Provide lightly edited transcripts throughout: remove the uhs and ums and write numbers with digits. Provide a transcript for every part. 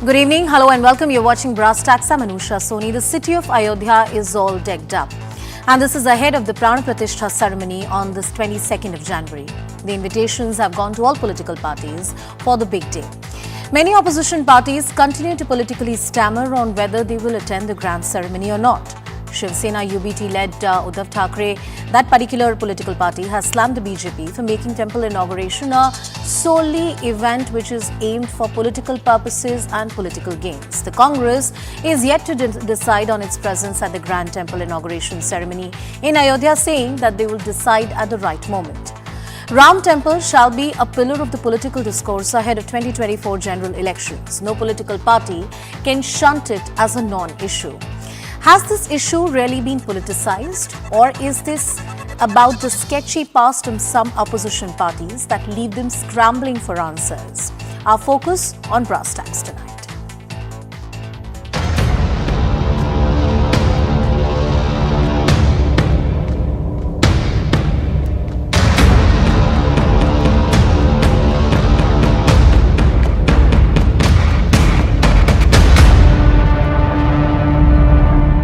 Good evening, hello and welcome. You're watching Brass Tacks. I'm Anusha Soni. The city of Ayodhya is all decked up. And this is ahead of the Pran Pratishtha ceremony on this 22nd of January. The invitations have gone to all political parties for the big day. Many opposition parties continue to politically stammer on whether they will attend the grand ceremony or not. Shiv Sena UBT-led Uddhav Thackeray, that particular political party, has slammed the BJP for making temple inauguration a solely event which is aimed for political purposes and political gains. The Congress is yet to decide on its presence at the grand temple inauguration ceremony in Ayodhya, saying that they will decide at the right moment. Ram Temple shall be a pillar of the political discourse ahead of 2024 general elections. No political party can shunt it as a non-issue. Has this issue really been politicized, or is this about the sketchy past of some opposition parties that leave them scrambling for answers? Our focus on brass tacks tonight.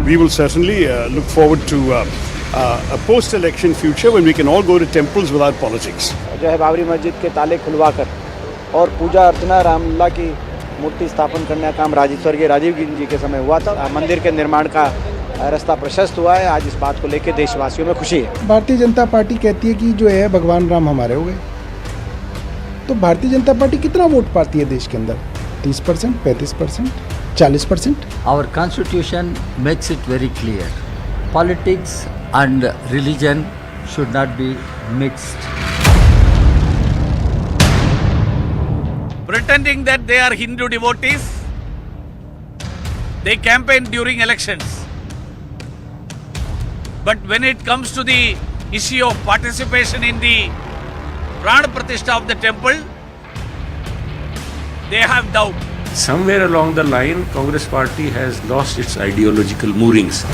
We will certainly look forward to a post-election future when we can all go to temples without politics. जो है बाबरी मस्जिद के ताले खुलवाकर और पूजा अर्चना रामलला की मूर्ति स्थापन करने का काम स्वर्गीय राजीव जी के समय हुआ था। मंदिर के निर्माण का रास्ता प्रशस्त हुआ है। आज इस बात को लेकर देशवासियों में खुशी है। भारतीय जनता पार्टी कहती है कि जो है भगवान राम हमारे हो गए, तो भारतीय जनता पार्टी कितना वोट पाती है देश के अंदर? 30%, 35%, 40%? Our constitution makes it very clear. Politics and religion should not be mixed. Pretending that they are Hindu devotees, they campaign during elections. But when it comes to the issue of participation in the Pran Pratishtha of the temple, they have doubt. Somewhere along the line, Congress party has lost its ideological moorings.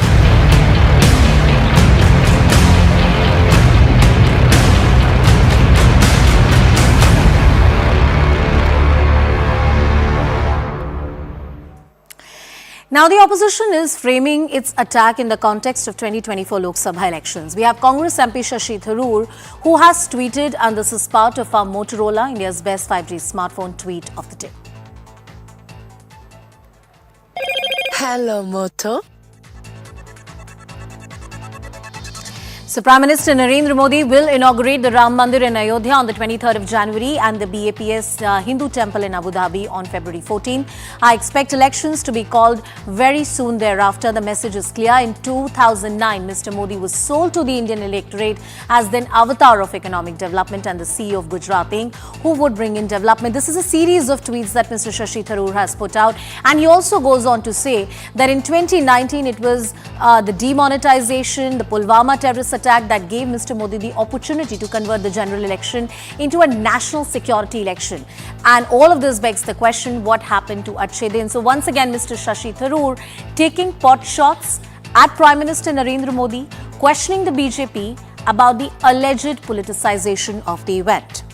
Now, the opposition is framing its attack in the context of 2024 Lok Sabha elections. We have Congress MP Shashi Tharoor, who has tweeted, and this is part of our Motorola, India's best 5G smartphone tweet of the day. Hello, Moto. So, Prime Minister Narendra Modi will inaugurate the Ram Mandir in Ayodhya on the 23rd of January and the BAPS Hindu Temple in Abu Dhabi on February 14. I expect elections to be called very soon thereafter. The message is clear. In 2009, Mr. Modi was sold to the Indian electorate as then avatar of economic development and the CEO of Gujarat Inc., who would bring in development. This is a series of tweets that Mr. Shashi Tharoor has put out. And he also goes on to say that in 2019, it was the demonetization, the Pulwama terrorist attack that gave Mr. Modi the opportunity to convert the general election into a national security election. And all of this begs the question, what happened to Achhe Din? So once again, Mr. Shashi Tharoor taking pot shots at Prime Minister Narendra Modi, questioning the BJP about the alleged politicization of the event.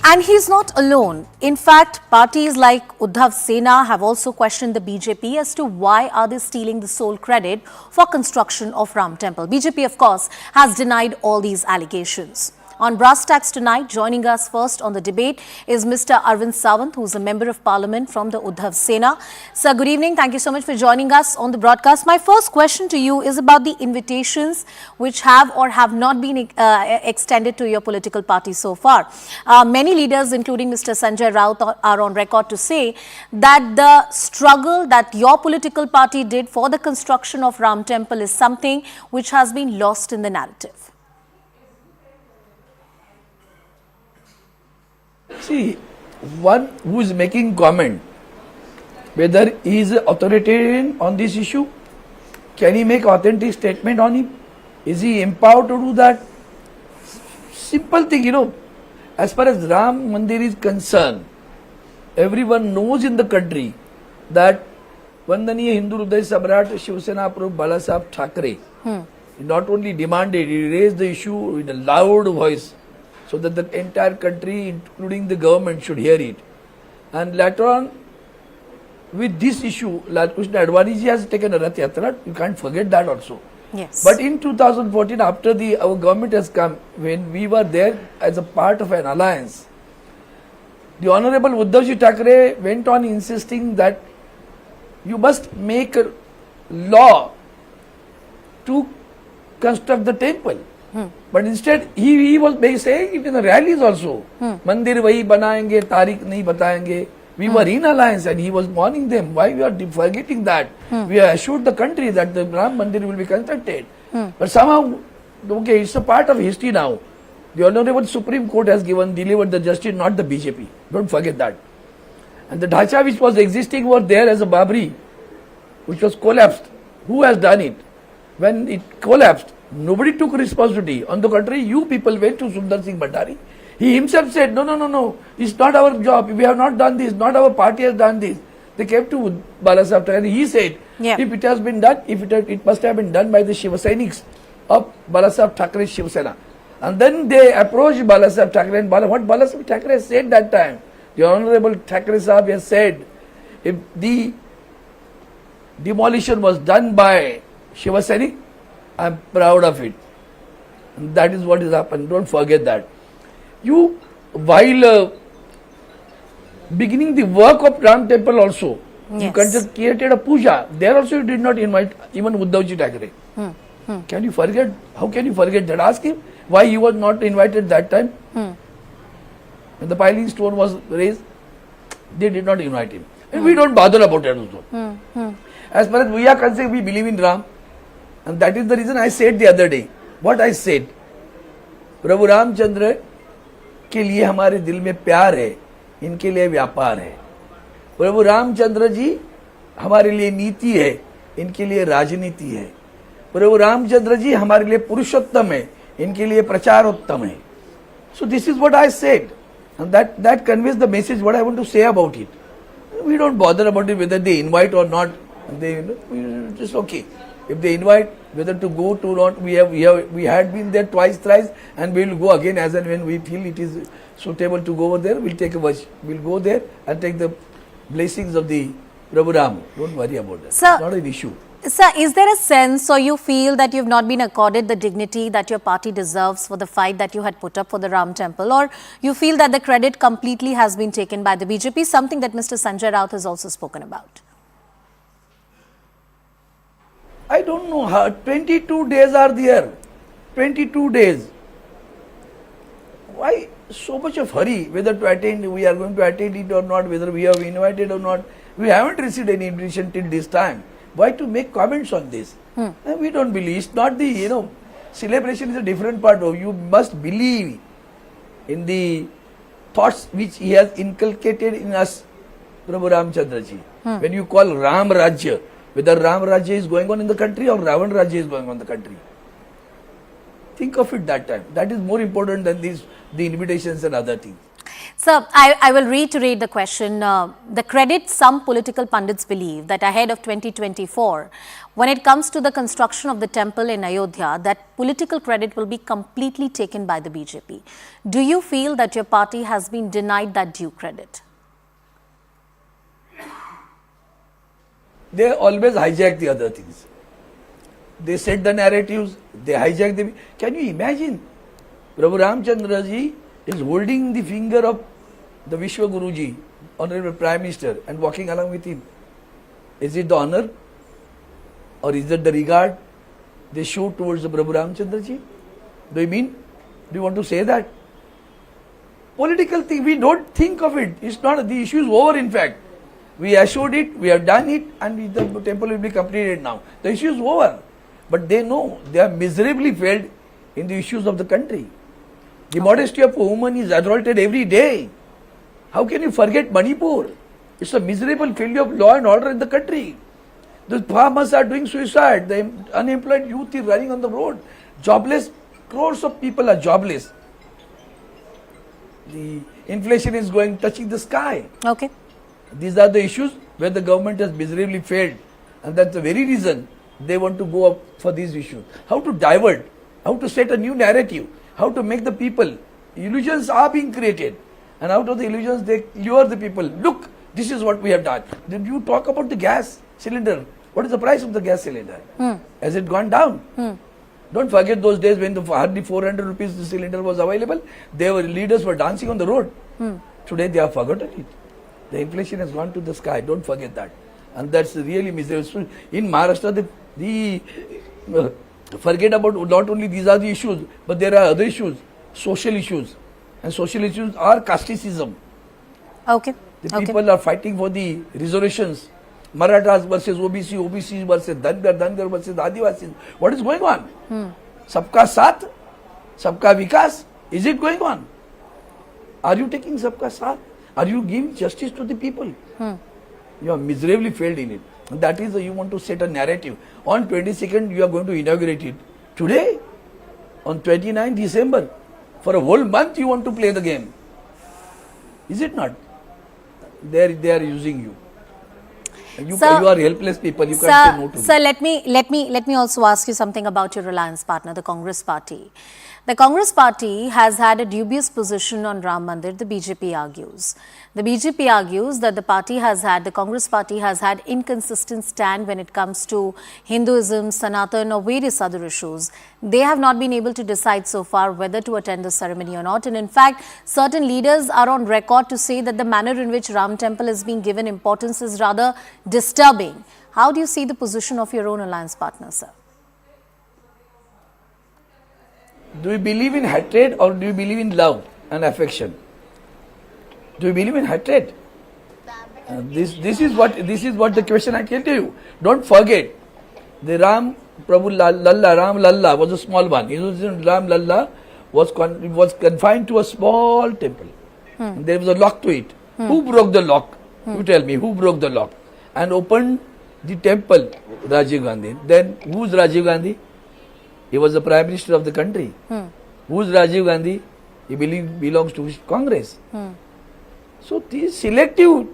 And he's not alone. In fact, parties like Uddhav Sena have also questioned the BJP as to why are they stealing the sole credit for construction of Ram Temple. BJP, of course, has denied all these allegations. On Brass Tacks tonight, joining us first on the debate is Mr. Arvind Sawant, who is a member of parliament from the Uddhav Sena. Sir, good evening. Thank you so much for joining us on the broadcast. My first question to you is about the invitations which have or have not been extended to your political party so far. Many leaders, including Mr. Sanjay Raut, are on record to say that the struggle that your political party did for the construction of Ram Temple is something which has been lost in the narrative. See, one who is making comment, whether he is authoritarian on this issue, can he make authentic statement on him? Is he empowered to do that? Simple thing, as far as Ram Mandir is concerned, everyone knows in the country that Vandaniya Hindu Hriday Samrat Shiv Sena Prabhu Balasaheb Thackeray not only demanded, he raised the issue in a loud voice so that the entire country, including the government, should hear it. And later on, with this issue, Lal Krishna Advani ji has taken a Rath Yatra. You can't forget that also. Yes. But in 2014, after our government has come, when we were there as a part of an alliance, the Honorable Uddhavji Thackeray went on insisting that you must make a law to construct the temple. But instead, he was saying it in the rallies also. Mandir wahi banayenge, Tariq nahi batayenge. We were in alliance and he was warning them. Why we are forgetting that? We assured the country that the Ram Mandir will be constructed. But somehow, okay, it's a part of history now. The Honorable Supreme Court has delivered the justice, not the BJP. Don't forget that. And the dhacha which was existing was there as a Babri, which was collapsed. Who has done it? When it collapsed, nobody took responsibility. On the contrary, you people went to Sundar Singh Bhandari. He himself said, no, it's not our job. We have not done this. Not our party has done this. They came to Balasaheb Thackeray and he said, if it has been done, it must have been done by the Shiva Sainiks of Balasaheb Thackeray Shiva Sena. And then they approached Balasaheb Thackeray and what Balasaheb Thackeray said that time, the Honorable Thackeray Sahab has said, if the demolition was done by Shiva Sainik, I am proud of it. And that is what has happened. Don't forget that. You, while beginning the work of Ram Temple also, you just created a puja. There also you did not invite even Uddhavji Thackeray. Can you forget? How can you forget that? Ask him why he was not invited that time. When the piling stone was raised, they did not invite him. And we don't bother about it also. As far as we are concerned, we believe in Ram. And that is the reason I said the other day. What I said, Prabhu Ramchandra के लिए हमारे दिल में प्यार है, इनके लिए व्यापार है. प्रभु रामचंद्र जी हमारे लिए नीति है, इनके लिए राजनीति है. प्रभु रामचंद्र जी हमारे लिए पुरुषोत्तम है, इनके लिए प्रचारोत्तम है. So this is what I said, and that conveys the message what I want to say about it. We don't bother about it whether they invite or not. They just okay. If they invite, whether to go to or not, we had been there twice, thrice, and we will go again as and when we feel it is suitable to go over there. We'll go there and take the blessings of the Prabhu Ram. Don't worry about that. Sir, it's not an issue. Sir, is there a sense or you feel that you've not been accorded the dignity that your party deserves for the fight that you had put up for the Ram Temple, or you feel that the credit completely has been taken by the BJP, something that Mr. Sanjay Raut has also spoken about? I don't know how 22 days are there. 22 days. Why so much of hurry whether to attend, we are going to attend it or not, whether we have invited or not. We haven't received any invitation till this time. Why to make comments on this? And we don't believe. It's not the, celebration is a different part of. You must believe in the thoughts which he has inculcated in us, Prabhu Ramchandra ji. When you call Ram Rajya, whether Ram Rajya is going on in the country or Ravan Rajya is going on in the country. Think of it that time. That is more important than the invitations and other things. Sir, I will reiterate the question. The credit some political pundits believe that ahead of 2024, when it comes to the construction of the temple in Ayodhya, that political credit will be completely taken by the BJP. Do you feel that your party has been denied that due credit? They always hijack the other things. They set the narratives, they hijack them. Can you imagine? Prabhu Ramchandra ji is holding the finger of the Vishwa Guru ji, Honorable Prime Minister, and walking along with him. Is it the honor or is it the regard they show towards the Prabhu Ramchandra ji? Do you want to say that? Political thing, we don't think of it. It's not, the issue is over in fact. We assured it, we have done it, and the temple will be completed now. The issue is over. But they know they have miserably failed in the issues of the country. The modesty of a woman is assaulted every day. How can you forget Manipur? It's a miserable failure of law and order in the country. The farmers are doing suicide. The unemployed youth is running on the road. Jobless, crores of people are jobless. The inflation is touching the sky. Okay. These are the issues where the government has miserably failed, and that's the very reason they want to go up for these issues. How to divert, how to set a new narrative, how to make the people, illusions are being created. and out of the illusions they lure the people. Look, this is what we have done. Did you talk about the gas cylinder? What is the price of the gas cylinder? Has it gone down? Don't forget those days when the hardly 400 rupees the cylinder was available. Leaders were dancing on the road. Today they have forgotten it. The inflation has gone to the sky. Don't forget that. And that's really miserable. So in Maharashtra, forget about not only these are the issues, but there are other issues, social issues. And social issues are casteism. Okay. The people are fighting for the reservations. Marathas versus OBC, OBC versus Dangar, Dangar versus Adivasis. What is going on? Sabka Saath, Sabka Vikas. Is it going on? Are you taking Sabka Saath? Are you giving justice to the people? You have miserably failed in it. And that is you want to set a narrative. On 22nd, you are going to inaugurate it. Today, on 29 December, for a whole month you want to play the game. Is it not? They are using you. You are helpless people. You can't say no to Sir, let me also ask you something about your alliance partner, the Congress Party. The Congress Party has had a dubious position on Ram Mandir, the BJP argues. The BJP argues that the Congress Party has had inconsistent stand when it comes to Hinduism, Sanatan or various other issues. They have not been able to decide so far whether to attend the ceremony or not. And in fact, certain leaders are on record to say that the manner in which Ram Temple is being given importance is rather disturbing. How do you see the position of your own alliance partner, sir? Do you believe in hatred or do you believe in love and affection? Do you believe in hatred? This is what the question I can tell you. Don't forget, the Ram Prabhu Lalla, Ram Lalla was a small one. Ram Lalla was confined to a small temple. There was a lock to it. Who broke the lock? You tell me, who broke the lock? And opened the temple? Rajiv Gandhi. Then who's Rajiv Gandhi? He was the Prime Minister of the country. Who's Rajiv Gandhi? He belongs to Congress. So these selective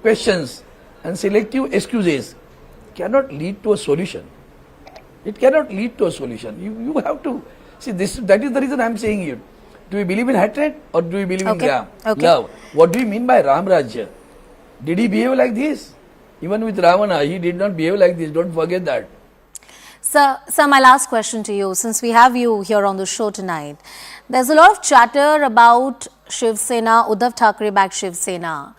questions and selective excuses cannot lead to a solution. It cannot lead to a solution. You have to see this. That is the reason I am saying it. Do we believe in hatred or do we believe in love? What do you mean by Ram Rajya? Did he behave like this? Even with Ravana, he did not behave like this. Don't forget that. Sir, my last question to you, since we have you here on the show tonight, there's a lot of chatter about Shiv Sena, Uddhav Thackeray-backed Shiv Sena,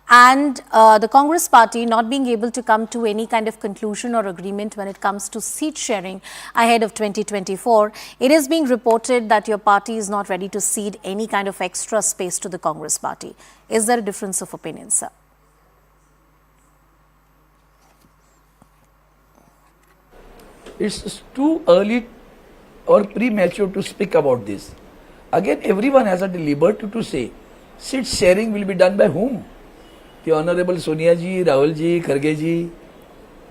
and the Congress Party not being able to come to any kind of conclusion or agreement when it comes to seat sharing ahead of 2024. It is being reported that your party is not ready to cede any kind of extra space to the Congress Party. Is there a difference of opinion, sir? It's too early or premature to speak about this. Again, everyone has a liberty to say, seat sharing will be done by whom? The Honorable Sonia ji, Rahul ji, Kharge ji,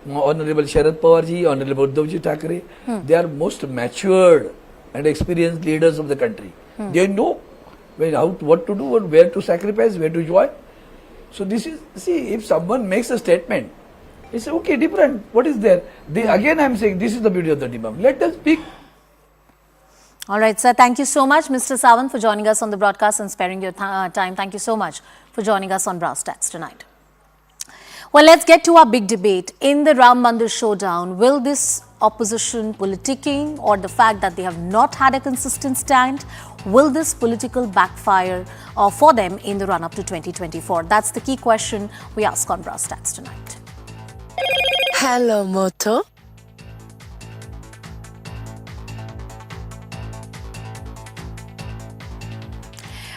Honorable Sharad Pawar ji, Honorable Uddhav ji Thackeray. They are most matured and experienced leaders of the country. They know what to do and where to sacrifice, where to join. So this is, see, if someone makes a statement, it's okay, different. What is there? Again, I am saying this is the beauty of the debate. Let them speak. All right, sir. Thank you so much, Mr. Sawant, for joining us on the broadcast and sparing your time. Thank you so much for joining us on Brass Tacks tonight. Well, let's get to our big debate. In the Ram Mandir showdown, will this opposition politicking or the fact that they have not had a consistent stand, will this political backfire for them in the run-up to 2024? That's the key question we ask on Brass Tacks tonight. Hello, Moto.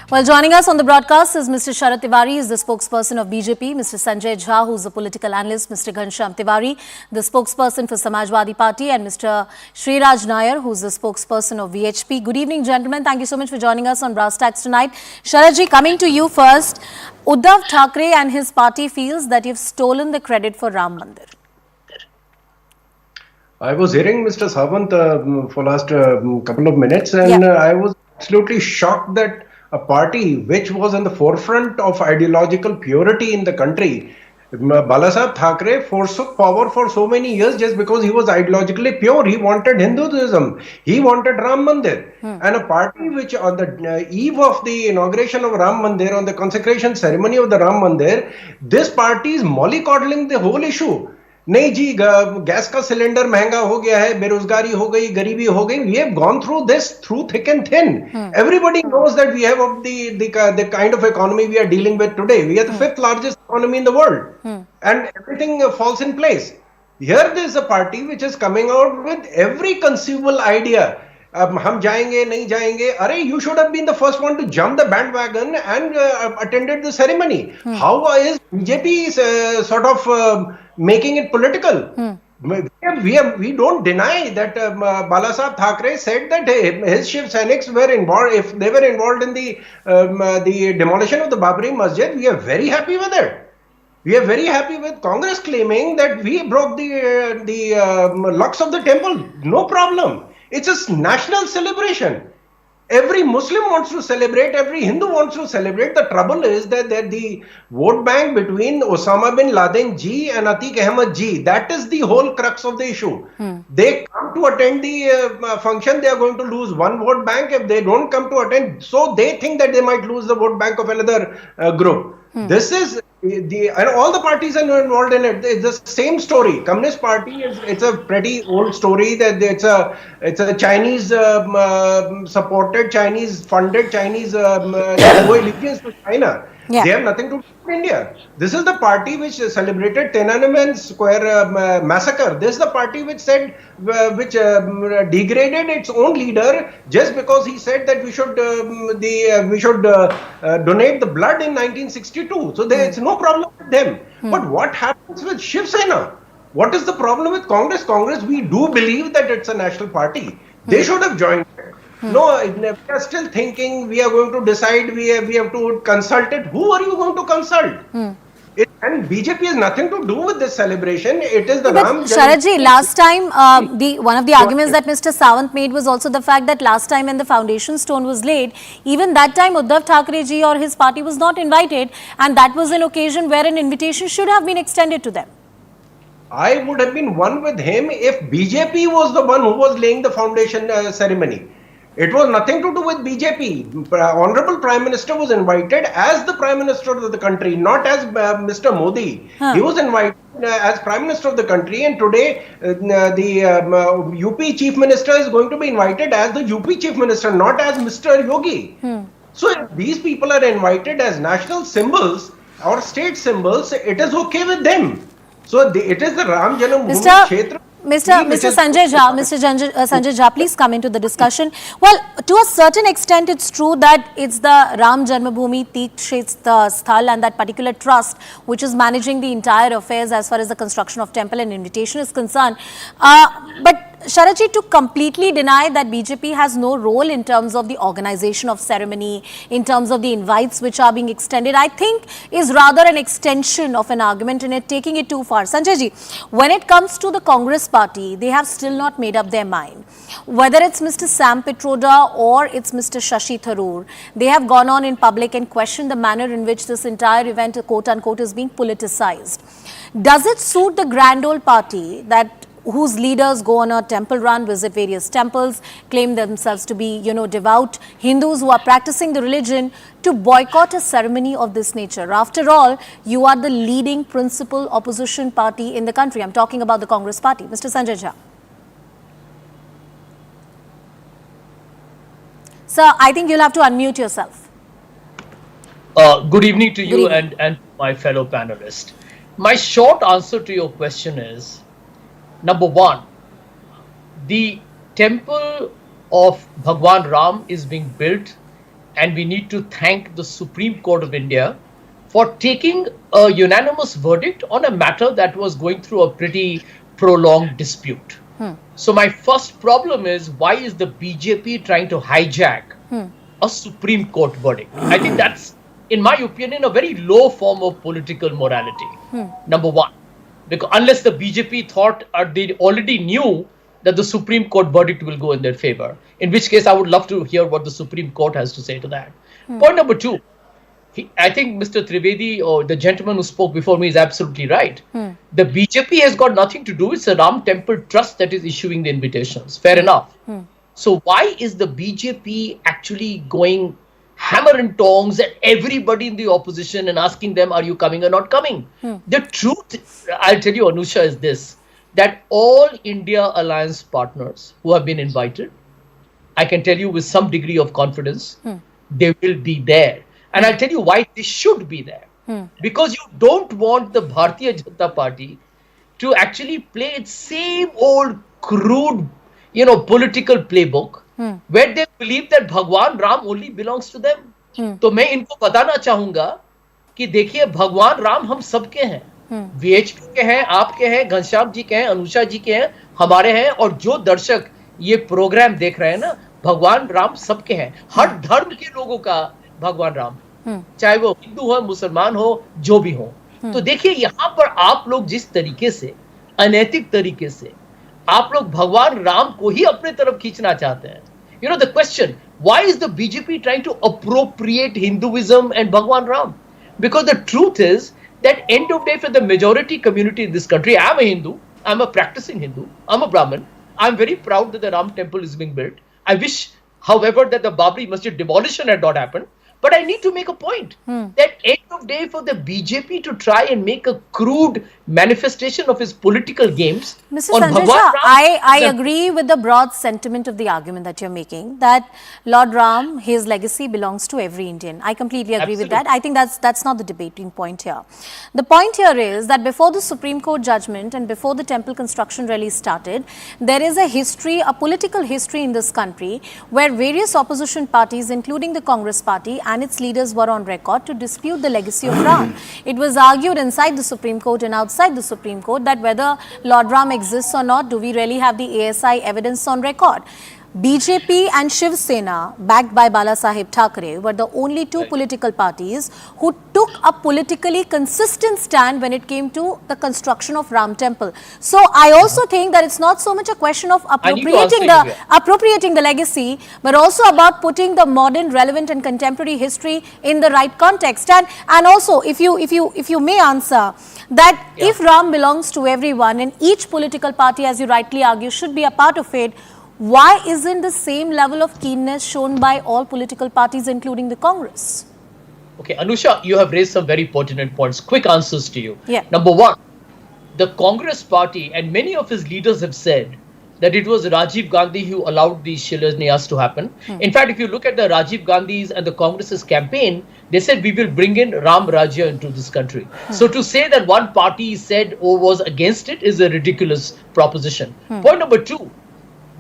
Well, joining us on the broadcast is Mr. Sharat Tiwari, he is the spokesperson of BJP, Mr. Sanjay Jha, who is a political analyst, Mr. Ghanshyam Tiwari, the spokesperson for Samajwadi Party, and Mr. Sriraj Nair, who is the spokesperson of VHP. Good evening, gentlemen. Thank you so much for joining us on Brass Tacks tonight. Sharatji, coming to you first. Uddhav Thackeray and his party feels that you've stolen the credit for Ram Mandir. I was hearing Mr. Sawant for last couple of minutes, and I was absolutely shocked that a party which was in the forefront of ideological purity in the country Balasaheb Thackeray forsook power for so many years just because he was ideologically pure. He wanted Hinduism. He wanted Ram Mandir. And a party which on the eve of the inauguration of Ram Mandir, on the consecration ceremony of the Ram Mandir, this party is mollycoddling the whole issue. नहीं जी gas का cylinder महंगा हो गया है बेरोजगारी हो गई गरीबी हो गई we have gone through this through thick and thin everybody knows that we have of the kind of economy we are dealing with today we are the fifth largest economy in the world and everything falls in place here there is a party which is coming out with every conceivable idea अब हम जाएंगे नहीं जाएंगे अरे you should have been the first one to jump the bandwagon and attended the ceremony how is BJP sort of making it political we don't deny that Balasaheb Thackeray said that his Shiv Sainiks were involved if they were involved in the demolition of the Babri Masjid we are very happy with it. We are very happy with Congress claiming that we broke the locks of the temple. No problem. It's a national celebration. Every Muslim wants to celebrate. Every Hindu wants to celebrate. The trouble is that the vote bank between Osama bin Laden ji and Atiq Ahmed ji, that is the whole crux of the issue. They come to attend the function, they are going to lose one vote bank. If they don't come to attend, so they think that they might lose the vote bank of another group. This is and all the parties are involved in it. It's the same story. Communist Party it's a pretty old story that it's a Chinese supported, Chinese funded, Chinese allegiance to China. Yeah. They have nothing to do with India. This is the party which celebrated Tiananmen Square massacre. This is the party which said, which degraded its own leader just because he said that we should donate the blood in 1962. So there is no problem with them. But what happens with Shiv Sena? What is the problem with Congress? Congress, we do believe that it's a national party. They should have joined it. No, we are still thinking we are going to decide, we have to consult it. Who are you going to consult? And BJP has nothing to do with this celebration. It is the Ram Sharad ji, last time, one of the arguments that Mr. Sawant made was also the fact that last time when the foundation stone was laid, even that time Uddhav Thackeray ji or his party was not invited, and that was an occasion where an invitation should have been extended to them. I would have been one with him if BJP was the one who was laying the foundation ceremony. It was nothing to do with BJP. Honorable Prime Minister was invited as the Prime Minister of the country, not as Mr. Modi. He was invited as Prime Minister of the country, and today the UP Chief Minister is going to be invited as the UP Chief Minister, not as Mr. Yogi. So if these people are invited as national symbols or state symbols, it is okay with them. So it is the Ram Janambhoomi Kshetra. Mr. Sanjay Jha, please come into the discussion. Well, to a certain extent, it's true that it's the Ram Janmabhoomi Tirth Sthal and that particular trust which is managing the entire affairs as far as the construction of temple and invitation is concerned. But Sharadji, to completely deny that BJP has no role in terms of the organization of ceremony, in terms of the invites which are being extended, I think is rather an extension of an argument and taking it too far. Sanjay ji, when it comes to the Congress party, they have still not made up their mind. Whether it's Mr. Sam Pitroda or it's Mr. Shashi Tharoor, they have gone on in public and questioned the manner in which this entire event, quote unquote, is being politicized. Does it suit the grand old party that whose leaders go on a temple run, visit various temples, claim themselves to be, devout Hindus who are practicing the religion, to boycott a ceremony of this nature? After all, you are the leading principal opposition party in the country. I'm talking about the Congress party. Mr. Sanjay Jha. Sir, I think you'll have to unmute yourself. Good evening to you and my fellow panelists. My short answer to your question is, number one, the temple of Bhagwan Ram is being built, and we need to thank the Supreme Court of India for taking a unanimous verdict on a matter that was going through a pretty prolonged dispute. So my first problem is, why is the BJP trying to hijack a Supreme Court verdict? I think that's, in my opinion, a very low form of political morality. Number one. Because unless the BJP thought or they already knew that the Supreme Court verdict will go in their favor, in which case I would love to hear what the Supreme Court has to say to that. Point number two, I think Mr. Trivedi or the gentleman who spoke before me is absolutely right. The BJP has got nothing to do. It's a Ram Temple Trust that is issuing the invitations. Fair enough. So why is the BJP actually going hammer and tongs at everybody in the opposition and asking them, are you coming or not coming? The truth, I'll tell you, Anusha, is this, that all India alliance partners who have been invited, I can tell you with some degree of confidence, they will be there. And I'll tell you why they should be there. Because you don't want the Bharatiya Janata Party to actually play its same old crude, political playbook where they believe that Bhagwan Ram only belongs to them. तो मैं इनको बताना चाहूंगा कि देखिए भगवान राम हम सबके हैं, वीएचपी के हैं, आपके हैं, घनश्याम जी के हैं, अनुषा जी के हैं, हमारे हैं, और जो दर्शक ये प्रोग्राम देख रहे हैं ना, भगवान राम सबके हैं, हर धर्म के लोगों का भगवान राम, चाहे वो हिंदू हो, मुसलमान हो, जो भी हो. तो देखिए यहाँ पर आप लोग जिस तरीके से, अनैतिक तरीके से आप लोग भगवान राम को ही अपने तरफ खींचना चाहते हैं. The question, why is the BJP trying to appropriate Hinduism and Bhagwan Ram? Because the truth is that end of day for the majority community in this country, I am a Hindu, I am a practicing Hindu, I am a Brahmin, I am very proud that the Ram temple is being built. I wish, however, that the Babri Masjid demolition had not happened. But I need to make a point that end of day for the BJP to try and make a crude manifestation of his political games. Mr. on Sanjay Bhagwan Shah, Ram, I agree with the broad sentiment of the argument that you're making, that Lord Ram, his legacy belongs to every Indian. I completely agree with that. I think that's not the debating point here. The point here is that before the Supreme Court judgment and before the temple construction really started, there is a history, a political history in this country where various opposition parties, including the Congress party and its leaders, were on record to dispute the legacy of Ram. It was argued inside the Supreme Court and outside the Supreme Court that whether Lord Ram exists or not, do we really have the ASI evidence on record? BJP and Shiv Sena, backed by Balasaheb Thackeray, were the only two political parties who took a politically consistent stand when it came to the construction of Ram Temple. So I also think that it's not so much a question of appropriating the legacy, but also about putting the modern, relevant and contemporary history in the right context. And also, if you may answer that if Ram belongs to everyone and each political party, as you rightly argue, should be a part of it, why isn't the same level of keenness shown by all political parties, including the Congress? Okay, Anusha, you have raised some very pertinent points. Quick answers to you. Yeah. Number one, the Congress party and many of his leaders have said that it was Rajiv Gandhi who allowed these Shilanyas to happen. In fact, if you look at the Rajiv Gandhi's and the Congress's campaign, they said we will bring in Ram Rajya into this country. So to say that one party said or was against it is a ridiculous proposition. Point number two,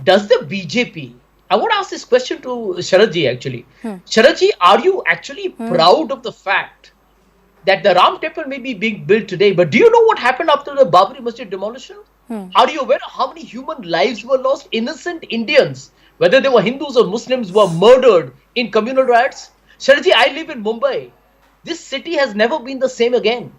does the BJP, I want to ask this question to Sharadji actually. Sharadji, are you actually proud of the fact that the Ram temple may be being built today, but do you know what happened after the Babri Masjid demolition? Are you aware of how many human lives were lost? Innocent Indians, whether they were Hindus or Muslims, were murdered in communal riots. Sharadji, I live in Mumbai. This city has never been the same again.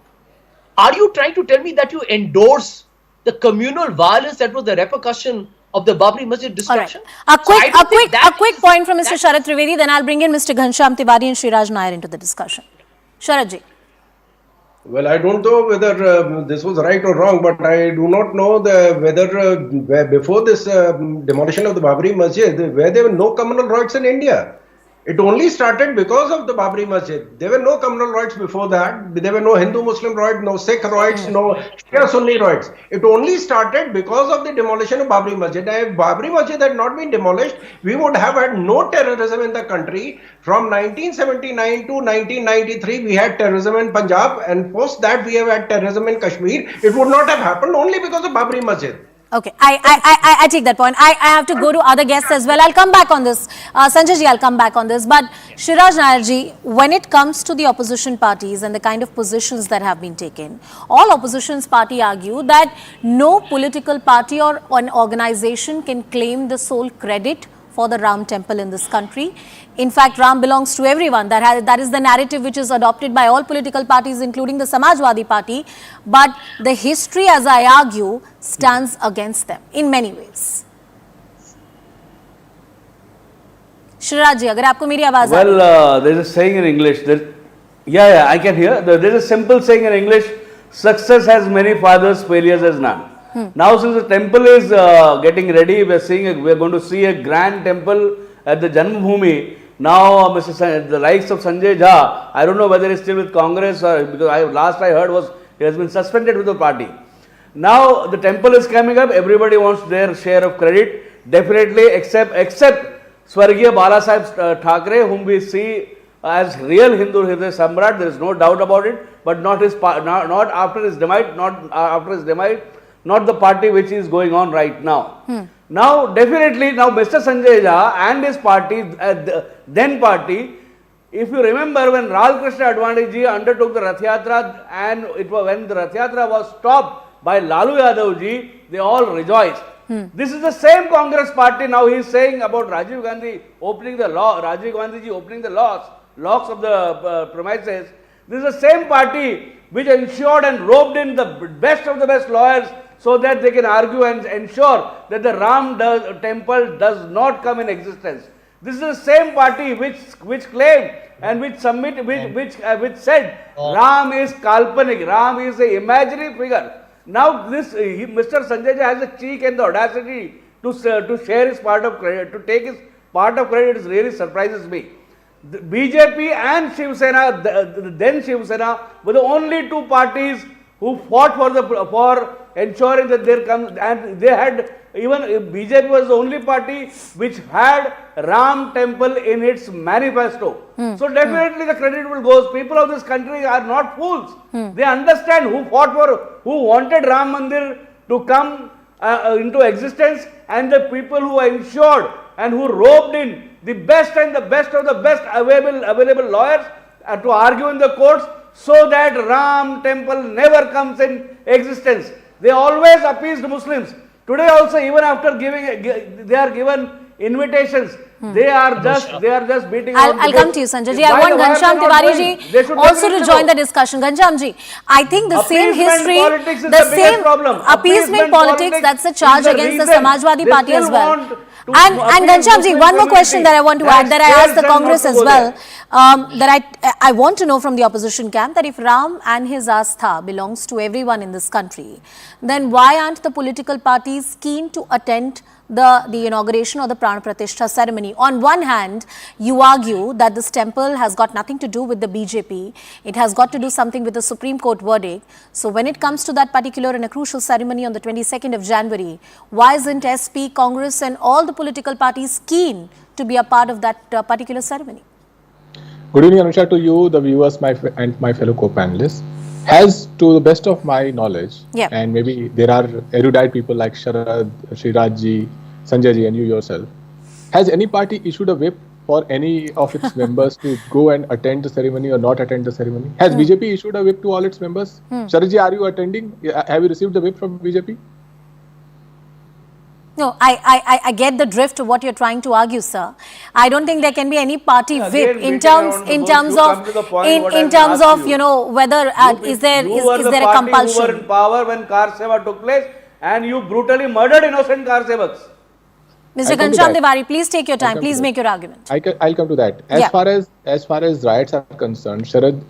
Are you trying to tell me that you endorse the communal violence that was the repercussion of the Babri Masjid destruction? Right. A quick point from Mr. Sharad Trivedi, then I'll bring in Mr. Ghansham Tiwari and Shriraj Nair into the discussion. Sharadji. Well, I don't know whether this was right or wrong, but I do not know whether before this demolition of the Babri Masjid, where there were no communal riots in India. It only started because of the Babri Masjid. There were no communal riots before that. There were no Hindu-Muslim riots, no Sikh riots, no Shia-Sunni riots. It only started because of the demolition of Babri Masjid. And if Babri Masjid had not been demolished, we would have had no terrorism in the country. From 1979 to 1993, we had terrorism in Punjab, and post that we have had terrorism in Kashmir. It would not have happened only because of Babri Masjid. Okay, I take that point. I have to go to other guests as well. I'll come back on this. Sanjay ji, I'll come back on this. But Shriraj Nair ji, when it comes to the opposition parties and the kind of positions that have been taken, all opposition parties argue that no political party or an organization can claim the sole credit for the Ram temple in this country. In fact, Ram belongs to everyone. That is the narrative which is adopted by all political parties, including the Samajwadi Party. But the history, as I argue, stands against them in many ways. Shriraj ji, agar aapko meri awaaz Well, there is a saying in English that Yeah, I can hear. There is a simple saying in English: success has many fathers, failures has none. Now, since the temple is getting ready, we are going to see a grand temple at the Janmabhoomi. Now, the likes of Sanjay Jha, I don't know whether he's still with Congress or because last I heard was he has been suspended with the party. Now the temple is coming up. Everybody wants their share of credit, definitely, except Swargiya Bala Sahib Thackeray, whom we see as real Hindu Hriday Samrat. There is no doubt about it. But not after his demise, not the party which is going on right now. Now, definitely, now Mr. Sanjay Jha and his party, then party, if you remember when Raj Krishna Advani ji undertook the Rath Yatra, and it was when the Rath Yatra was stopped by Lalu Yadav ji, they all rejoiced. This is the same Congress party. Now he is saying about Rajiv Gandhi opening the law, Rajiv Gandhi ji opening the locks of the premises. This is the same party which ensured and roped in the best of the best lawyers so that they can argue and ensure that the temple does not come in existence. This is the same party which claimed and which said Ram is kalpanik, Ram is an imaginary figure. Now Mr. Sanjay Jha has the cheek and the audacity to share his part of credit, to take his part of credit. It really surprises me. The BJP and Shiv Sena, then Shiv Sena, were the only two parties who fought for ensuring that there comes, and they had, even BJP was the only party which had Ram temple in its manifesto. So definitely the credit will go. People of this country are not fools. They understand who wanted Ram Mandir to come into existence, and the people who ensured and who roped in the best and the best of the best available lawyers to argue in the courts so that Ram temple never comes in existence. They always appeased Muslims. Today also, even after they are given invitations, they are just beating out. I'll come to you, Sanjay ji. I want Ghanshyam Tiwari ji also to join the discussion. Ghanshyam ji, I think the same history, the same appeasement politics, that's a charge against the Samajwadi Party as well. And Ghanshyam ji, one more question that I want to add, that I asked the Congress as well, that I want to know from the opposition camp, that if Ram and his Astha belongs to everyone in this country, then why aren't the political parties keen to attend the inauguration or the Pran Pratishtha ceremony? On one hand, you argue that this temple has got nothing to do with the BJP. It has got to do something with the Supreme Court verdict. So when it comes to that particular and a crucial ceremony on the 22nd of January, why isn't SP, Congress and all the political parties keen to be a part of that particular ceremony? Good evening, Anusha, to you, the viewers, and my fellow co-panelists. Has, to the best of my knowledge, and maybe there are erudite people like Sharad, Sriraj ji, Sanjay ji and you yourself, has any party issued a whip for any of its members to go and attend the ceremony or not attend the ceremony? Has BJP issued a whip to all its members? Sharad ji, are you attending? Have you received the whip from BJP? No, I get the drift of what you're trying to argue, sir. I don't think there can be any party whip in terms of whether is there a compulsion. You were in power when Kar Seva took place, and you brutally murdered innocent Kar Sevaks. Mr. Ghanshyam Tiwari, please take your time. Please make your argument. I'll come to that. As far as riots are concerned, Sharad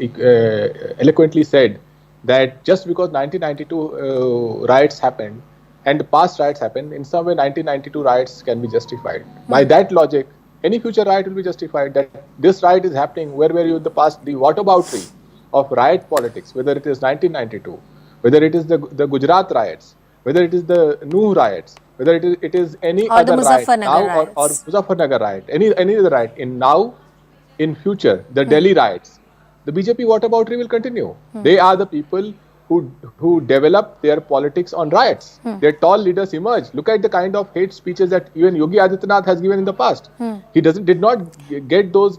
eloquently said that just because 1992 riots happened, and the past riots happened, in some way 1992 riots can be justified. By that logic, any future riot will be justified. That this riot is happening, where were you in the past? The whataboutery of riot politics, whether it is 1992, whether it is the Gujarat riots, whether it is the Nuh riots, whether it is any or other riot now or Muzaffarnagar riot, any other riot, in future, the Delhi riots, the BJP whataboutery will continue. They are the people who develop their politics on riots. Their tall leaders emerge. Look at the kind of hate speeches that even Yogi Adityanath has given in the past. He did not get those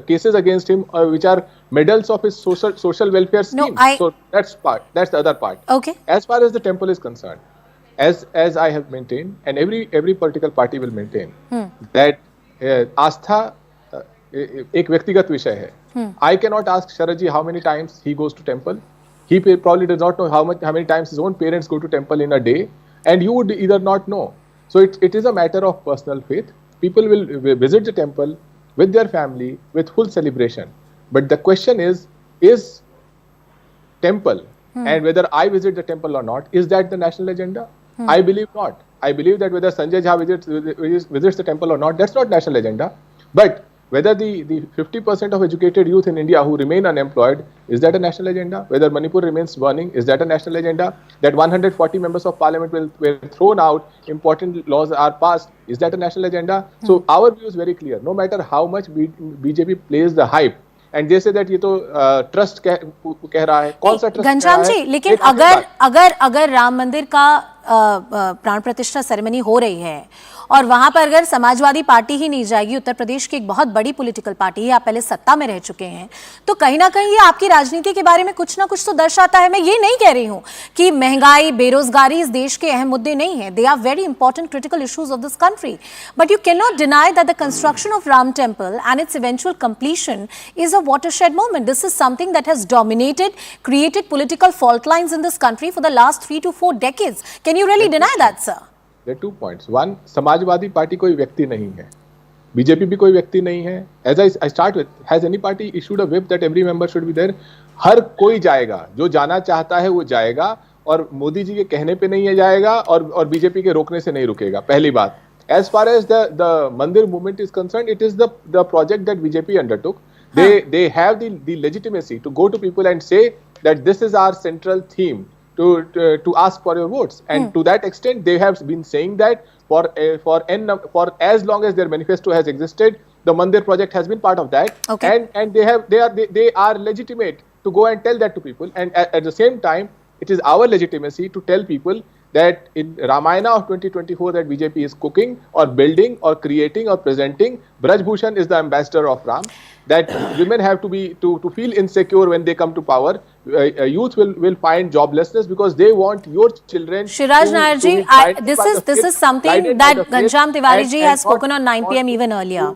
cases against him which are medals of his social welfare scheme. So that's the other part. Okay. As far as the temple is concerned, as I have maintained, and every political party will maintain, that Astha एक व्यक्तिगत विषय है. I cannot ask Sharad ji how many times he goes to temple. He probably does not know how many times his own parents go to temple in a day, and you would either not know. So it is a matter of personal faith. People will visit the temple with their family with full celebration. But the question is, is temple and whether I visit the temple or not, is that the national agenda? I believe not. I believe that whether Sanjay Jha visits the temple or not, that's not national agenda. But whether the 50% of educated youth in India who remain unemployed, is that a national agenda? Whether Manipur remains burning, is that a national agenda? That 140 members of parliament were thrown out, important laws are passed, is that a national agenda? So our view is very clear. No matter how much BJP plays the hype, and जैसे that ये तो trust कह रहा है, कौन सा trust Ghanshyam ji, लेकिन अगर राम मंदिर का प्राण प्रतिष्ठा सेरेमनी हो रही है और वहां पर अगर समाजवादी पार्टी ही नहीं जाएगी, उत्तर प्रदेश की एक बहुत बड़ी पॉलिटिकल पार्टी है, आप पहले सत्ता में रह चुके हैं, तो कहीं ना कहीं ये आपकी राजनीति के बारे में कुछ ना कुछ तो दर्शाता है। मैं ये नहीं कह रही हूं कि महंगाई, बेरोजगारी इस देश के अहम मुद्दे नहीं है, they are very important critical issues of this country, but you can not deny that the construction of Ram temple and its eventual completion is a watershed moment. This is something that has created political fault lines in this country for the last 3 to 4 decades. Can you really deny that, sir? There are 2 points. One, Samajwadi party कोई व्यक्ति नहीं है, BJP भी कोई व्यक्ति नहीं है. As I start with, has any party issued a whip that every member should be there? हर कोई जाएगा, जो जाना चाहता है वो जाएगा, और मोदी जी के कहने पे नहीं जाएगा और बीजेपी के रोकने से नहीं रुकेगा. पहली बात. As far as the Mandir movement is concerned, it is the project that BJP undertook. They have the legitimacy to go to people and say that this is our central theme to ask for your votes, and to that extent they have been saying that for as long as their manifesto has existed, the Mandir project has been part of that. Okay. And they are legitimate to go and tell that to people, and at the same time it is our legitimacy to tell people that in Ramayana of 2024 that BJP is cooking or building or creating or presenting, Braj Bhushan is the ambassador of Ram, that women have to feel insecure when they come to power. Youth will find joblessness because they want your children. Shiraj Nair ji, this is something that Ghanshyam Tiwari ji has spoken on 9 p.m. even earlier,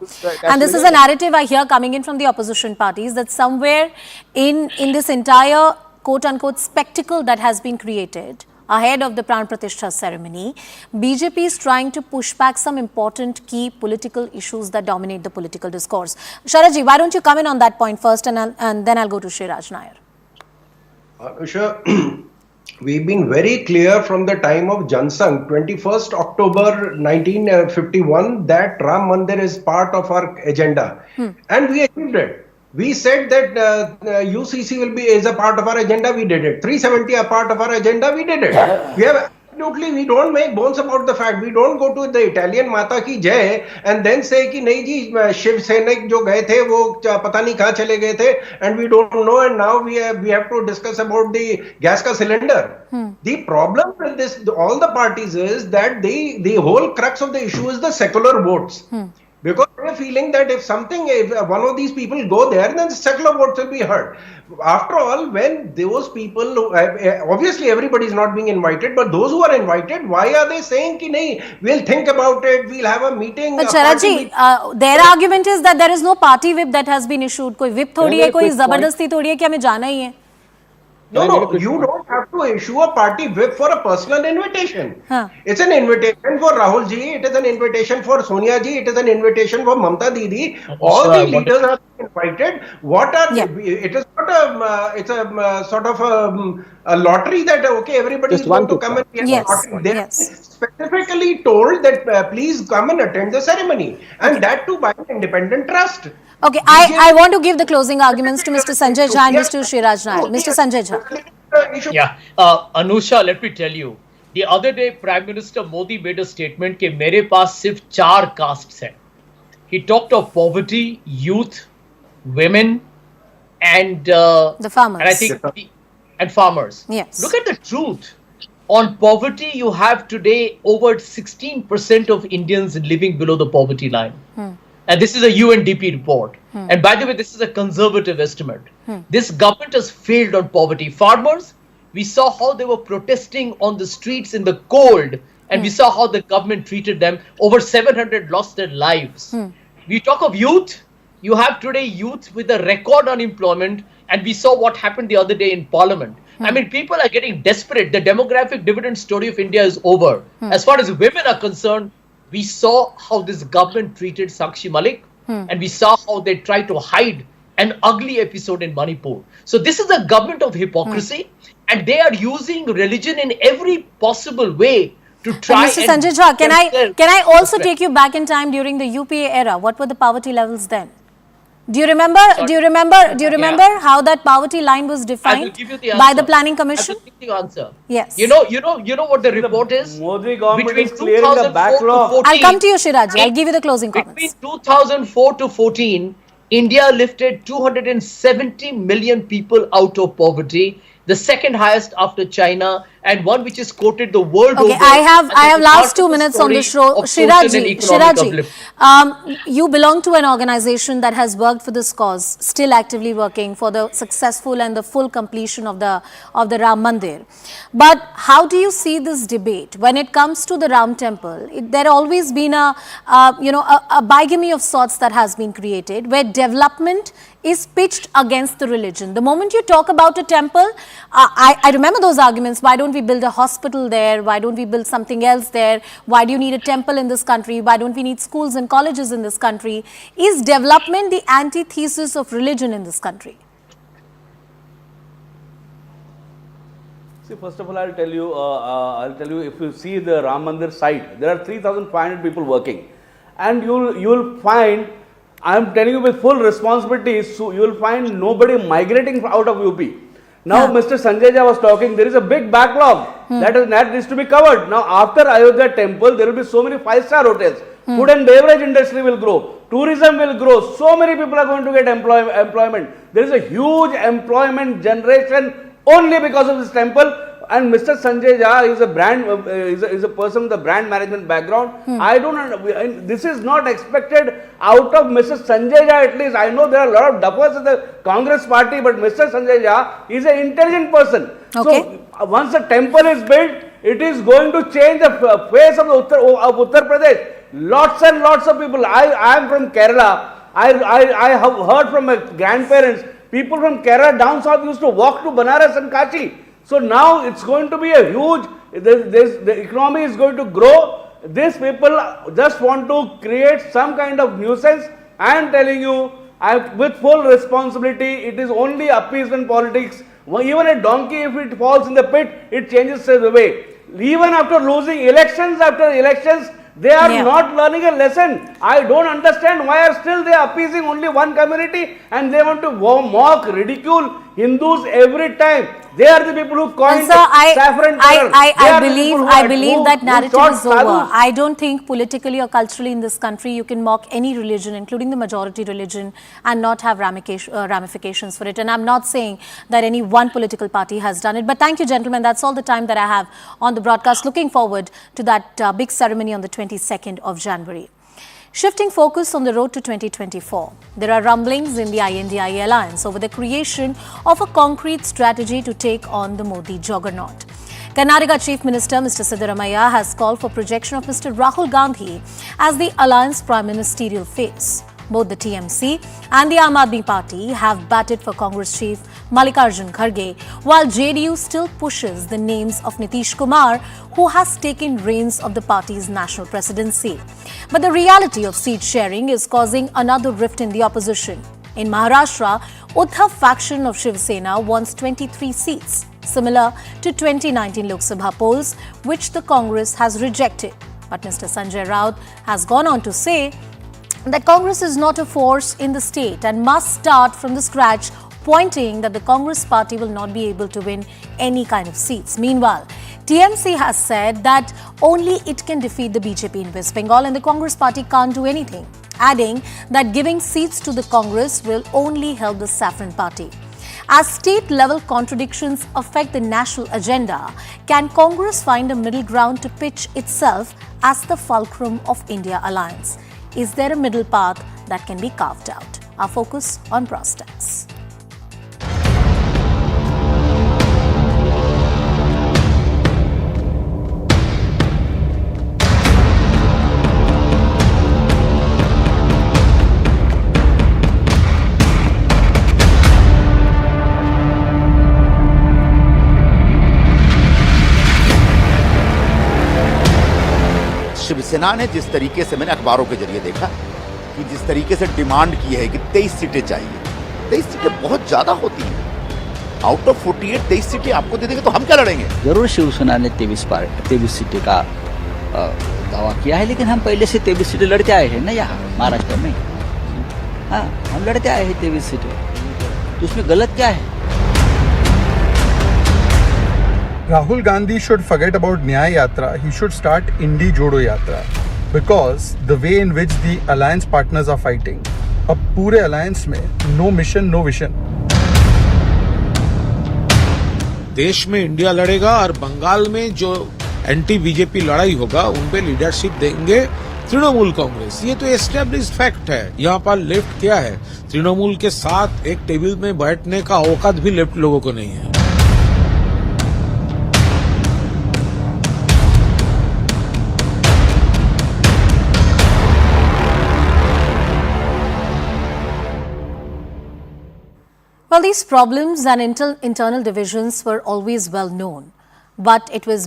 and this is a narrative I hear coming in from the opposition parties, that somewhere in this entire quote-unquote spectacle that has been created ahead of the Pran Pratishtha ceremony, BJP is trying to push back some important key political issues that dominate the political discourse. Sharad ji, why don't you come in on that point first, and then I'll go to Shiraj Nair. Sure. We've been very clear from the time of Jansang, 21st October 1951, that Ram Mandir is part of our agenda, and we achieved it. We said that UCC is a part of our agenda, we did it. 370 a part of our agenda, we did it. We don't make bones about the fact. We don't go to the Italian Mata ki Jai and then say ki nahi ji, Shiv Sainik jo gaye the, wo pata nahi kahan chale gaye the, and we don't know, and now we have to discuss about the gas ka cylinder. The problem with this, all the parties, is that the whole crux of the issue is the secular votes. Because they're feeling that if one of these people go there, then the secular votes will be heard. After all, when those people, obviously everybody is not being invited, but those who are invited, why are they saying ki nahi, we'll think about it, we'll have a meeting. But Sharad ji, their argument is that there is no party whip that has been issued. Koi whip thodi hai, koi zabardasti thodi hai ki hame jana hi hai. No, you don't have to issue a party whip for a personal invitation. It's an invitation for Rahul ji, it is an invitation for Sonia ji, it is an invitation for Mamta Didi. All the leaders are invited. It is not it's a sort of a lottery that, okay, everybody is going to come and be They are specifically told that please come and attend the ceremony, and that too by an independent trust. Okay, I want to give the closing arguments to Mr. Sanjay Jha and Mr. Shiraj Nair. Mr. Sanjay Jha. Yeah, Anusha, let me tell you, the other day Prime Minister Modi made a statement कि मेरे पास सिर्फ 4 castes हैं. He talked of poverty, youth, women, and the farmers. And I think and farmers. Yes. Look at the truth. On poverty, you have today over 16% of Indians living below the poverty line. And this is a UNDP report. And by the way, this is a conservative estimate. This government has failed on poverty. Farmers, we saw how they were protesting on the streets in the cold, and we saw how the government treated them. Over 700 lost their lives. We talk of youth. You have today youth with a record unemployment, and we saw what happened the other day in Parliament. I mean, people are getting desperate. The demographic dividend story of India is over. As far as women are concerned, we saw how this government treated Sakshi Malik, and we saw how they tried to hide an ugly episode in Manipur. So this is a government of hypocrisy, and they are using religion in every possible way to try. Mr. Sanjay Jha, can I also take you back in time during the UPA era? What were the poverty levels then? Do you remember? Sorry. Do you remember how that poverty line was defined by the Planning Commission? I will give you the answer. Yes. You know what the report is? Modi government between is clearing the backlog. I'll come to you, Shiraji. I'll give you the closing comments. Between 2004 to 14, India lifted 270 million people out of poverty, the second highest after China, and one which is quoted the world over. Okay, I have last 2 minutes on the show. Shiraji, you belong to an organization that has worked for this cause, still actively working for the successful and the full completion of the Ram Mandir. But how do you see this debate when it comes to the Ram Temple? There always been a bigamy of sorts that has been created, where development is pitched against the religion. The moment you talk about a temple, I remember those arguments. Why don't we build a hospital there? Why don't we build something else there? Why do you need a temple in this country? Why don't we need schools and colleges in this country? Is development the antithesis of religion in this country? See, first of all, I'll tell you, if you see the Ram Mandir site, there are 3,500 people working, and you'll find, I am telling you with full responsibility, so you will find nobody migrating out of UP. Now, Mr. Sanjay Jha was talking, there is a big backlog that needs to be covered. Now, after Ayodhya temple, there will be so many 5-star hotels. Food and beverage industry will grow. Tourism will grow. So many people are going to get employment. There is a huge employment generation only because of this temple. And Mr. Sanjay Jha is a brand, is a person with a brand management background. I don't know. This is not expected out of Mr. Sanjay Jha. At least I know there are a lot of duffers in the Congress party, but Mr. Sanjay Jha is an intelligent person. Okay. So once a temple is built, it is going to change the face of Uttar Pradesh. Lots and lots of people. I am from Kerala. I have heard from my grandparents. People from Kerala down south used to walk to Banaras and Kachi. So now it's going to be a huge, the economy is going to grow. These people just want to create some kind of nuisance. I am telling you, with full responsibility, it is only appeasement politics. Even a donkey, if it falls in the pit, it changes the way. Even after losing elections after elections, they are not learning a lesson. I don't understand why are still they appeasing only one community, and they want to mock, ridicule Hindus every time. They are the people who coined saffron color. I believe that narrative is over. I don't think politically or culturally in this country you can mock any religion, including the majority religion, and not have ramifications for it. And I'm not saying that any one political party has done it. But thank you, gentlemen. That's all the time that I have on the broadcast. Looking forward to that big ceremony on the 22nd of January. Shifting focus on the road to 2024, there are rumblings in the INDIA alliance over the creation of a concrete strategy to take on the Modi juggernaut. Kannada Chief Minister Mr. Siddaramaiah has called for projection of Mr. Rahul Gandhi as the alliance prime ministerial face. Both the TMC and the Aam Aadmi Party have batted for Congress Chief Mallikarjun Kharge, while JDU still pushes the names of Nitish Kumar, who has taken reins of the party's national presidency. But the reality of seat sharing is causing another rift in the opposition. In Maharashtra, Uddhav faction of Shiv Sena wants 23 seats, similar to 2019 Lok Sabha polls, which the Congress has rejected. But Mr. Sanjay Raut has gone on to say that Congress is not a force in the state and must start from the scratch, pointing that the Congress party will not be able to win any kind of seats. Meanwhile, TMC has said that only it can defeat the BJP in West Bengal and the Congress party can't do anything, adding that giving seats to the Congress will only help the Saffron party. As state-level contradictions affect the national agenda, can Congress find a middle ground to pitch itself as the fulcrum of India alliance? Is there a middle path that can be carved out? Our focus on brass tacks. Shiv Sena ने जिस तरीके से मैंने अखबारों के जरिए देखा कि जिस तरीके से डिमांड की है कि 23 सीटें चाहिए, 23 सीटें बहुत ज्यादा होती हैं। आउट ऑफ 48 23 सीटें आपको दे देंगे तो हम क्या लड़ेंगे? जरूर शिवसेना ने 23 सीटें का दावा किया है, लेकिन हम पहले से 23 सीटें लड़ते आए हैं ना यहाँ महाराष्ट्र में। हाँ, हम लड़ते आए हैं 23 सीटें, तो उसमें गलत क्या है? Rahul Gandhi should forget about Nyaya Yatra. He should start Indi Jodo Yatra, because the way in which the alliance partners are fighting, अब पूरे alliance में no mission, no vision. देश में इंडिया लड़ेगा और बंगाल में जो एंटी बीजेपी लड़ाई होगा उन पे लीडरशिप देंगे तृणमूल कांग्रेस। ये तो एस्टेब्लिश्ड फैक्ट है। यहाँ पर लेफ्ट क्या है? तृणमूल के साथ एक टेबल में बैठने का औकात भी लेफ्ट लोगों को नहीं है। Well, these problems and internal divisions were always well known. But it was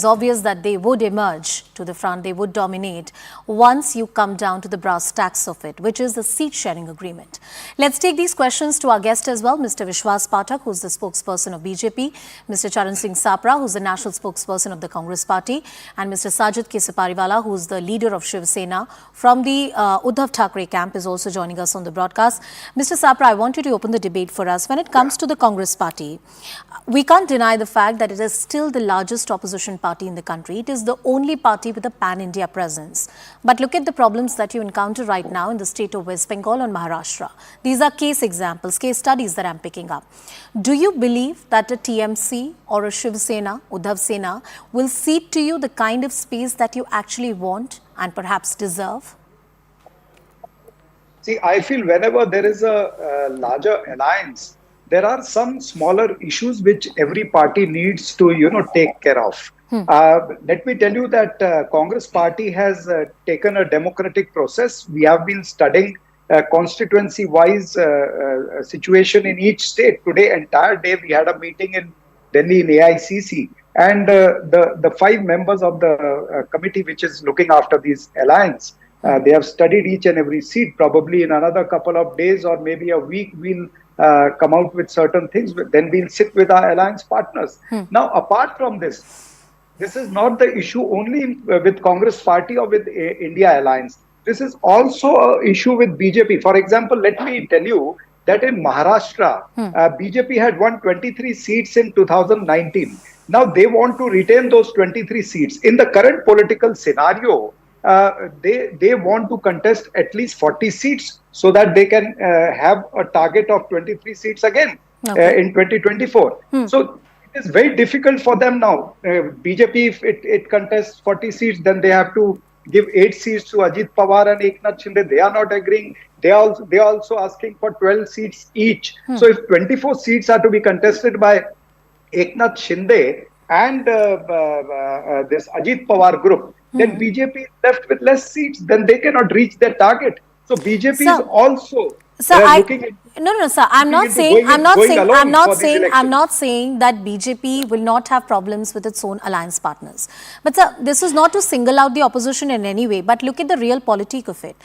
obvious that they would emerge to the front, they would dominate once you come down to the brass tacks of it, which is the seat sharing agreement. Let's take these questions to our guest as well, Mr. Vishwas Pathak, who's the spokesperson of BJP, Mr. Charan Singh Sapra, who's the national spokesperson of the Congress party, and Mr. Sajid Kesapariwala, who's the leader of Shiv Sena from the Uddhav Thackeray camp, is also joining us on the broadcast. Mr. Sapra, I want you to open the debate for us. When it comes to the Congress party, we can't deny the fact that it is still the largest opposition party in the country. It is the only party with a pan-India presence. But look at the problems that you encounter right now in the state of West Bengal and Maharashtra. These are case examples, case studies that I'm picking up. Do you believe that a TMC or a Shiv Sena, Uddhav Sena, will cede to you the kind of space that you actually want and perhaps deserve? See, I feel whenever there is a larger alliance, there are some smaller issues which every party needs to, take care of. Let me tell you that Congress party has taken a democratic process. We have been studying constituency-wise situation in each state. Today, entire day, we had a meeting in Delhi in AICC, and the 5 members of the committee which is looking after these alliance, they have studied each and every seat. Probably in another couple of days or maybe a week, we'll come out with certain things. Then we'll sit with our alliance partners. Now, apart from this is not the issue only with Congress party or with India alliance. This is also an issue with BJP. For example, let me tell you that in Maharashtra, BJP had won 23 seats in 2019. Now they want to retain those 23 seats. In the current political scenario, they want to contest at least 40 seats so that they can have a target of 23 seats again in 2024. So it is very difficult for them now. BJP, if it contests 40 seats, then they have to give 8 seats to Ajit Pawar and Eknath Shinde. They are not agreeing. They are also asking for 12 seats each. So if 24 seats are to be contested by Eknath Shinde and this Ajit Pawar group, then BJP is left with less seats. Then they cannot reach their target. So BJP is also looking at. No, sir. I'm not saying that BJP will not have problems with its own alliance partners. But sir, this is not to single out the opposition in any way. But look at the real politic of it.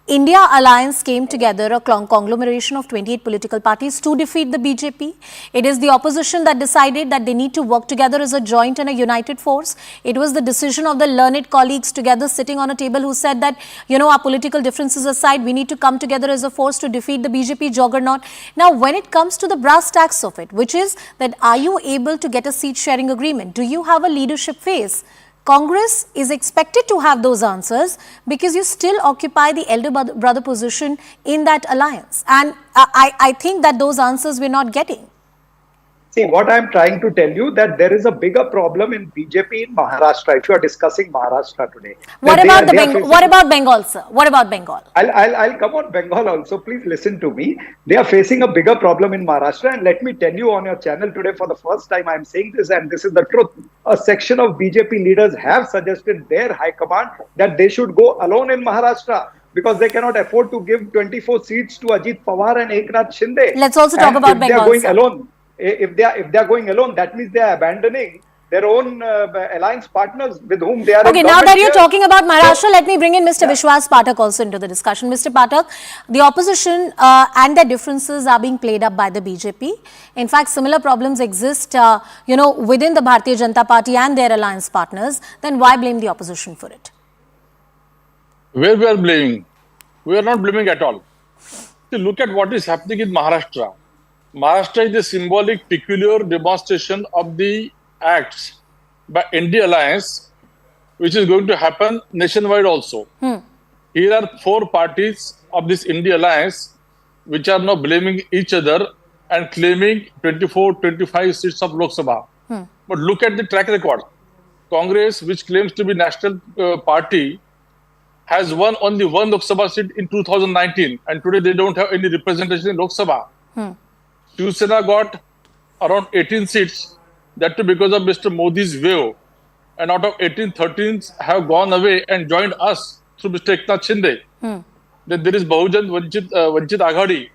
India Alliance came together, a conglomeration of 28 political parties, to defeat the BJP. It is the opposition that decided that they need to work together as a joint and a united force. It was the decision of the learned colleagues together sitting on a table who said that, our political differences aside, we need to come together as a force to defeat the BJP juggernaut. Now, when it comes to the brass tacks of it, which is that are you able to get a seat sharing agreement? Do you have a leadership phase? Congress is expected to have those answers because you still occupy the elder brother position in that alliance. And I think that those answers we're not getting. See, what I'm trying to tell you that there is a bigger problem in BJP in Maharashtra. If you are discussing Maharashtra today, what about Bengal, sir? What about Bengal? I'll come on Bengal also. Please listen to me. They are facing a bigger problem in Maharashtra, and let me tell you on your channel today for the first time I'm saying this, and this is the truth. A section of BJP leaders have suggested their high command that they should go alone in Maharashtra, because they cannot afford to give 24 seats to Ajit Pawar and Eknath Shinde. Let's also talk about Bengal. If they are going alone, that means they are abandoning their own alliance partners with whom they are Okay, in now that government you're here. talking about Maharashtra, let me bring in Mr. Vishwas Pathak also into the discussion. Mr. Pathak, the opposition and their differences are being played up by the BJP. In fact, similar problems exist, within the Bharatiya Janata Party and their alliance partners. Then why blame the opposition for it? Where we are blaming? We are not blaming at all. See, look at what is happening in Maharashtra. Maharashtra is a symbolic, peculiar demonstration of the acts by India Alliance, which is going to happen nationwide also. Here are 4 parties of this India Alliance which are now blaming each other and claiming 24, 25 seats of Lok Sabha. But look at the track record. Congress, which claims to be national party, has won only 1 Lok Sabha seat in 2019, and today they don't have any representation in Lok Sabha. Shiv Sena got around 18 seats, that too because of Mr. Modi's wave. And out of 18, 13 have gone away and joined us through Mr. Eknath Shinde. Then there is Bahujan Vanchit Aghadi,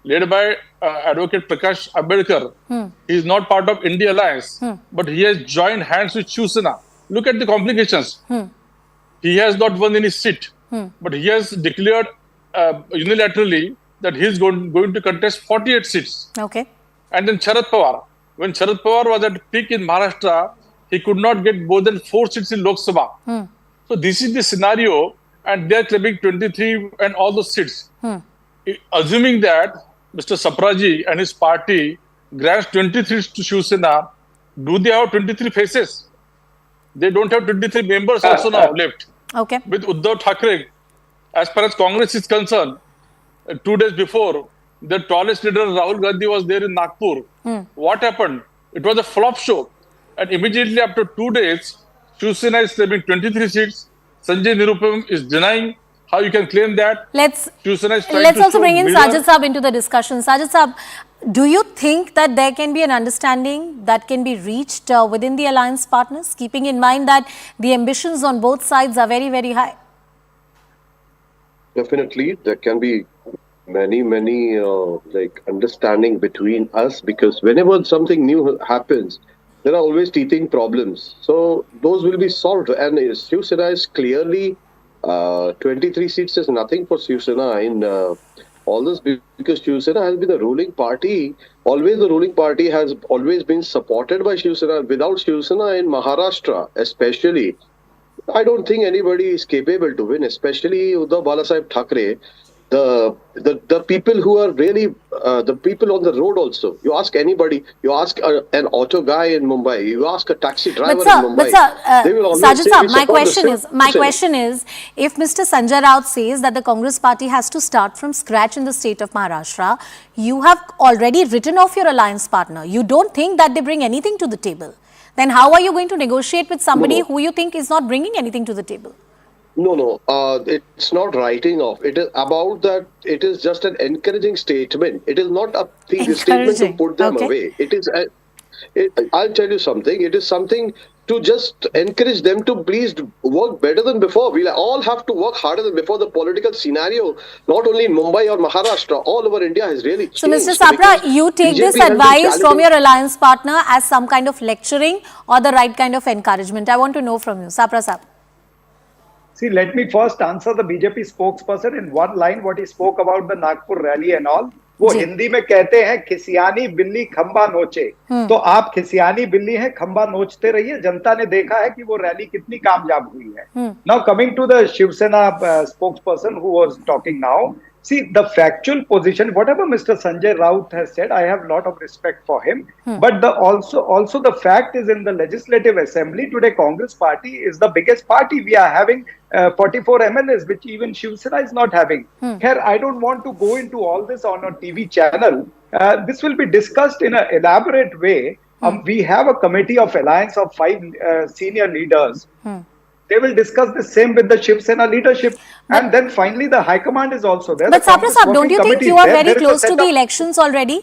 led by Advocate Prakash Ambedkar. He is not part of India Alliance, but he has joined hands with Shiv Sena. Look at the complications. He has not won any seat, but he has declared unilaterally that he is going to contest 48 seats. Okay. And then Sharad Pawar. When Sharad Pawar was at peak in Maharashtra, he could not get more than 4 seats in Lok Sabha. So this is the scenario, and they are claiming 23 and all those seats. Assuming that Mr. Sapraji and his party grants 23 seats to Shiv Sena, do they have 23 faces? They don't have 23 members also now left. Okay. With Uddhav Thackeray, as far as Congress is concerned, 2 days before, the tallest leader Rahul Gandhi was there in Nagpur. What happened? It was a flop show. And immediately after 2 days, Shiv Sena is claiming 23 seats. Sanjay Nirupam is denying. How you can claim that? Let's Shiv Sena is trying also to bring in mirror. Sajid Saab into the discussion. Sajid Saab, do you think that there can be an understanding that can be reached within the alliance partners, keeping in mind that the ambitions on both sides are very, very high? Definitely, there can be many understanding between us, because whenever something new happens, there are always teething problems. So those will be solved. And Shiv Sena is clearly 23 seats is nothing for Shiv Sena in all this, because Shiv Sena has been the ruling party. Always the ruling party has always been supported by Shiv Sena. Without Shiv Sena in Maharashtra, especially, I don't think anybody is capable to win, especially Uddhav Balasaheb Thackeray. The people who are really the people on the road also. You ask anybody, you ask an auto guy in Mumbai, you ask a taxi driver in Mumbai. They will always Sajid say, Saab, "We support my question is, if Mr. Sanjay Raut says that the Congress party has to start from scratch in the state of Maharashtra, you have already written off your alliance partner. You don't think that they bring anything to the table. Then how are you going to negotiate with somebody who you think is not bringing anything to the table? No. It's not writing off. It is about that. It is just an encouraging statement. It is not a statement to put them away. It is. I'll tell you something. It is something to just encourage them to please work better than before. We'll all have to work harder than before. The political scenario, not only in Mumbai or Maharashtra, all over India has really changed. So, Mr. Sapra, you take this advice from your alliance partner as some kind of lecturing or the right kind of encouragement. I want to know from you. Sapra Saab. See, let me first answer the BJP spokesperson in one line what he spoke about the Nagpur rally and all. वो हिंदी में कहते हैं खिसियानी बिल्ली खंबा नोचे, तो आप खिसियानी बिल्ली हैं, खंबा नोचते रहिए. जनता ने देखा है कि वो रैली कितनी कामयाब हुई है. Now coming to the Shiv Sena spokesperson who was talking now. See, the factual position, whatever Mr. Sanjay Raut has said, I have a lot of respect for him. But also the fact is, in the Legislative Assembly today, Congress party is the biggest party. We are having 44 MLAs, which even Shiv Sena is not having. Here, I don't want to go into all this on a TV channel. This will be discussed in an elaborate way. We have a committee of alliance of 5 senior leaders. They will discuss the same with the Shiv Sena leadership. And then finally, the High Command is also there. But Sapra Saab, don't you think you are very close to the election? elections already?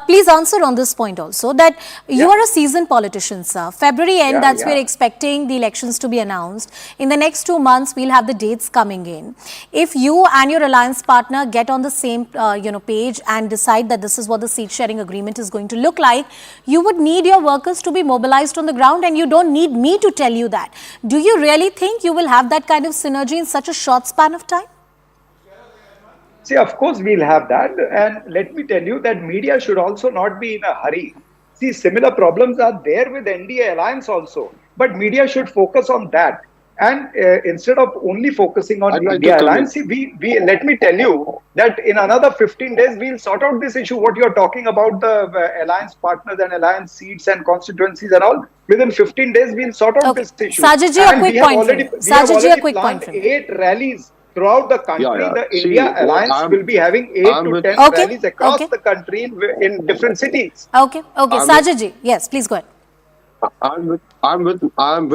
Please answer on this point also, that you are a seasoned politician, sir. February end, that's we're expecting the elections to be announced. In the next 2 months, we'll have the dates coming in. If you and your alliance partner get on the same page and decide that this is what the seat sharing agreement is going to look like, you would need your workers to be mobilized on the ground, and you don't need me to tell you that. Do you really think you will have that kind of synergy in such a short span of time? See, of course, we'll have that. And let me tell you that media should also not be in a hurry. See, similar problems are there with NDA alliance also. But media should focus on that. And instead of only focusing on India alliance, we let me tell you that in another 15 days, we'll sort out this issue. What you're talking about, the alliance partners and alliance seats and constituencies and all, within 15 days, we'll sort out this issue. Sajid ji, a quick point. Sajid ji, a quick point. 8 rallies throughout the country. The India alliance will be having 8 to 10 rallies across the country in different cities. Okay. Sajid ji, yes, please go ahead. I'm with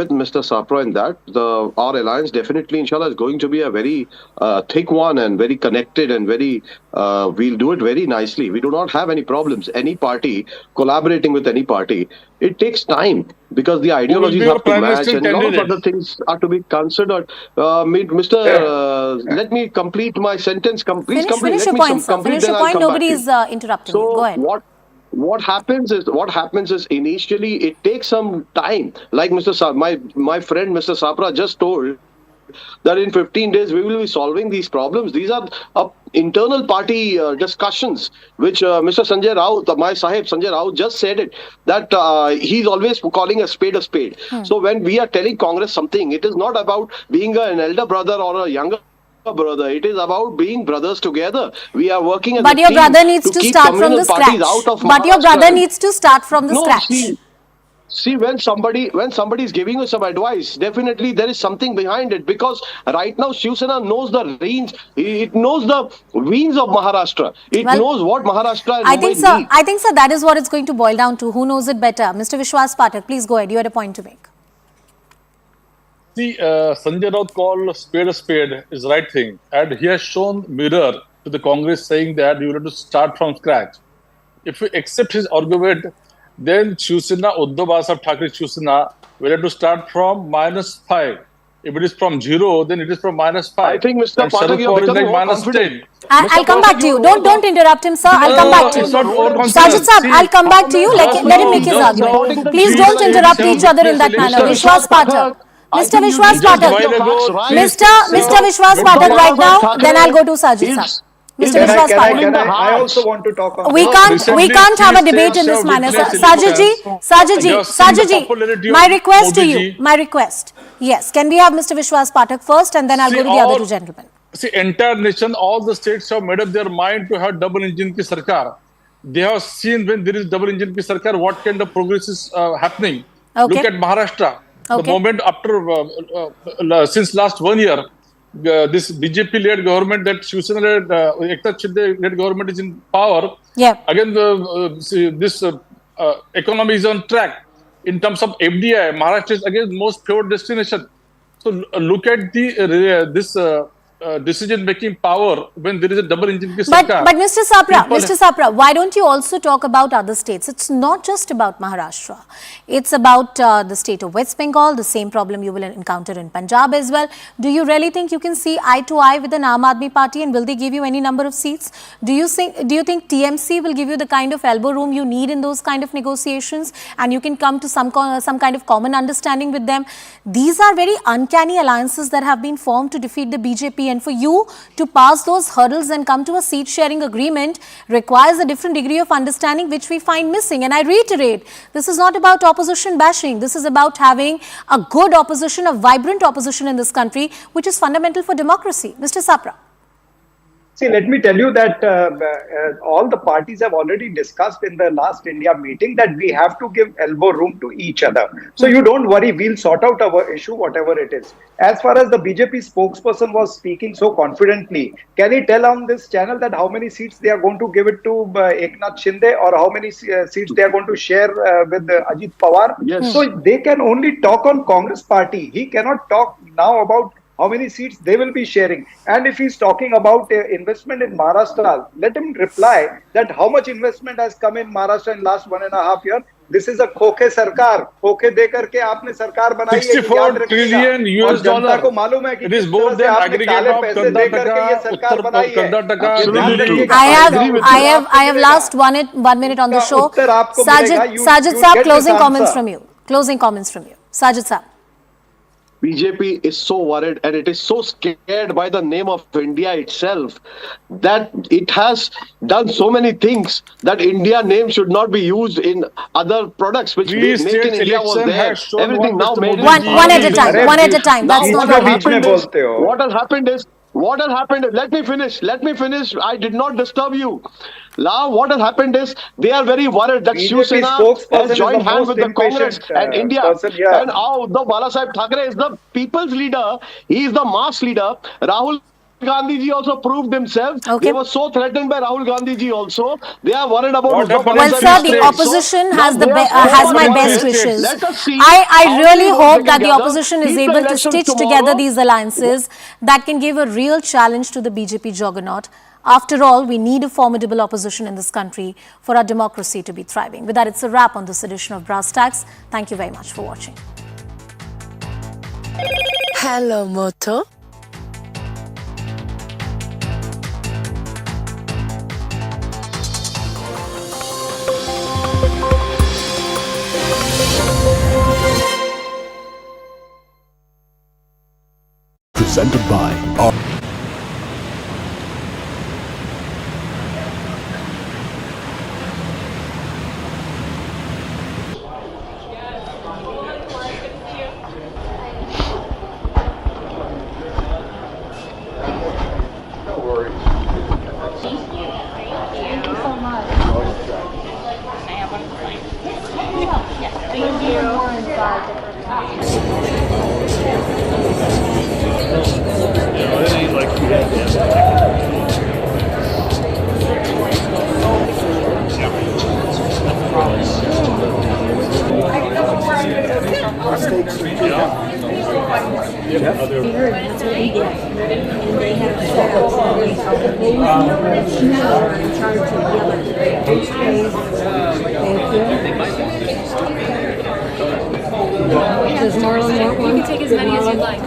Mr. Sapra in that our alliance definitely, inshallah, is going to be a very thick one and very connected and very we'll do it very nicely. We do not have any problems. Any party collaborating with any party, it takes time because the ideologies have to match and a lot of other things are to be considered. Let me complete my sentence. Please finish your point, sir. Finish your point. Nobody is interrupting you. Go ahead. What happens is initially it takes some time. Like my friend Mr. Sapra just told that in 15 days we will be solving these problems. These are internal party discussions, which Mr. Sanjay Raut, my Sahib Sanjay Raut just said it, that he's always calling a spade a spade. So when we are telling Congress something, it is not about being an elder brother or a younger brother. It is about being brothers together. We are working as a team. But your brother needs to start from the scratch. But your brother needs to start from the scratch. See, when somebody is giving you some advice, definitely there is something behind it, because right now Shiv Sena knows the range. It knows the veins of Maharashtra. It knows what Maharashtra and Mumbai need. I think, sir, that is what it's going to boil down to. Who knows it better? Mr. Vishwas Pathak, please go ahead. You had a point to make. See, Sanjay Raut called a spade is the right thing. And he has shown mirror to the Congress saying that you have to start from scratch. If we accept his argument, then Shiv Sena, Uddhav Basab Thackeray Shiv Sena will have to start from -5. If it is from 0, then it is from -5. I think Mr. Pathak, you are becoming more confident. I'll come back to you. Don't interrupt him, sir. I'll come back to you. Sajid Saab, I'll come back to you. Let him make his argument. Please don't interrupt each other in that manner. Vishwas Pathak. Mr. Vishwas Pathak. Mr. Vishwas Pathak right now, then I'll go to Sajid Saab. Mr. Vishwas Pathak. I also want to talk on we can't have a debate in this manner. Sajid ji, my request to you, yes, can we have Mr. Vishwas Pathak first, and then I'll go to the other two gentlemen. See, entire nation, all the states have made up their mind to have double engine ki sarkar. They have seen when there is double engine ki sarkar, what kind of progress is happening. Look at Maharashtra. The moment after, since last 1 year, this BJP-led government, that Shiv Sena-led, Eknath Shinde-led government is in power. Again, this economy is on track. In terms of FDI, Maharashtra is again most favored destination. So look at this decision-making power when there is a double engine ki sarkar. But Mr. Sapra, why don't you also talk about other states? It's not just about Maharashtra. It's about the state of West Bengal, the same problem you will encounter in Punjab as well. Do you really think you can see eye to eye with an Aam Aadmi party, and will they give you any number of seats? Do you think TMC will give you the kind of elbow room you need in those kind of negotiations, and you can come to some kind of common understanding with them? These are very uncanny alliances that have been formed to defeat the BJP. And for you to pass those hurdles and come to a seat sharing agreement requires a different degree of understanding, which we find missing. And I reiterate, this is not about opposition bashing. This is about having a good opposition, a vibrant opposition in this country, which is fundamental for democracy. Mr. Sapra. See, let me tell you that all the parties have already discussed in the last India meeting that we have to give elbow room to each other. So you don't worry, we'll sort out our issue, whatever it is. As far as the BJP spokesperson was speaking so confidently, can he tell on this channel that how many seats they are going to give it to Eknath Shinde, or how many seats they are going to share with Ajit Pawar? Yes. So they can only talk on Congress party. He cannot talk now about how many seats they will be sharing. And if he's talking about investment in Maharashtra, let him reply that how much investment has come in Maharashtra in last 1.5 years. This is a खोखे सरकार, खोखे दे करके आपने सरकार बनाई है, ये याद 64 रखिएगा। trillion और US जनता dollar. को मालूम है कि It is किस both तरह से the आपने aggregate काले of पैसे दे करके ये Karnataka, सरकार बनाई है। Karnataka, ये ध्यान Delhi. रखिएगा। I have last 1 minute on the इसका show. उत्तर आपको मिलेगा। Sajid You Saab, get closing this comments answer. from you. Closing comments from you. Sajid Saab. BJP is so worried and it is so scared by the name of India itself that it has done so many things that India name should not be used in other products which Three make in states India was election there. has shown Everything what now Mr. made Modi in ji- One at a time. One at a time. Now That's what not has enough. happened is, let me finish. I did not disturb you. Now what has happened is they are very worried that Shiv BJP Sena spokesperson has joined is the hands most with the Congress impatient and India. person here. And now the Bala Sahib Thackeray is the people's leader. He is the mass leader. Rahul Gandhi ji also proved himself. They were so threatened by Rahul Gandhi ji also. They are worried about What happened Well, sir, the opposition has has my best wishes. I really hope that the opposition is able to stitch together these alliances that can give a real challenge to the BJP juggernaut. After all, we need a formidable opposition in this country for our democracy to be thriving. With that, it's a wrap on this edition of Brass Tacks. Thank you very much for watching. Hello, Moto. Presented by our Does Marlon want one? You can take as many as you'd like.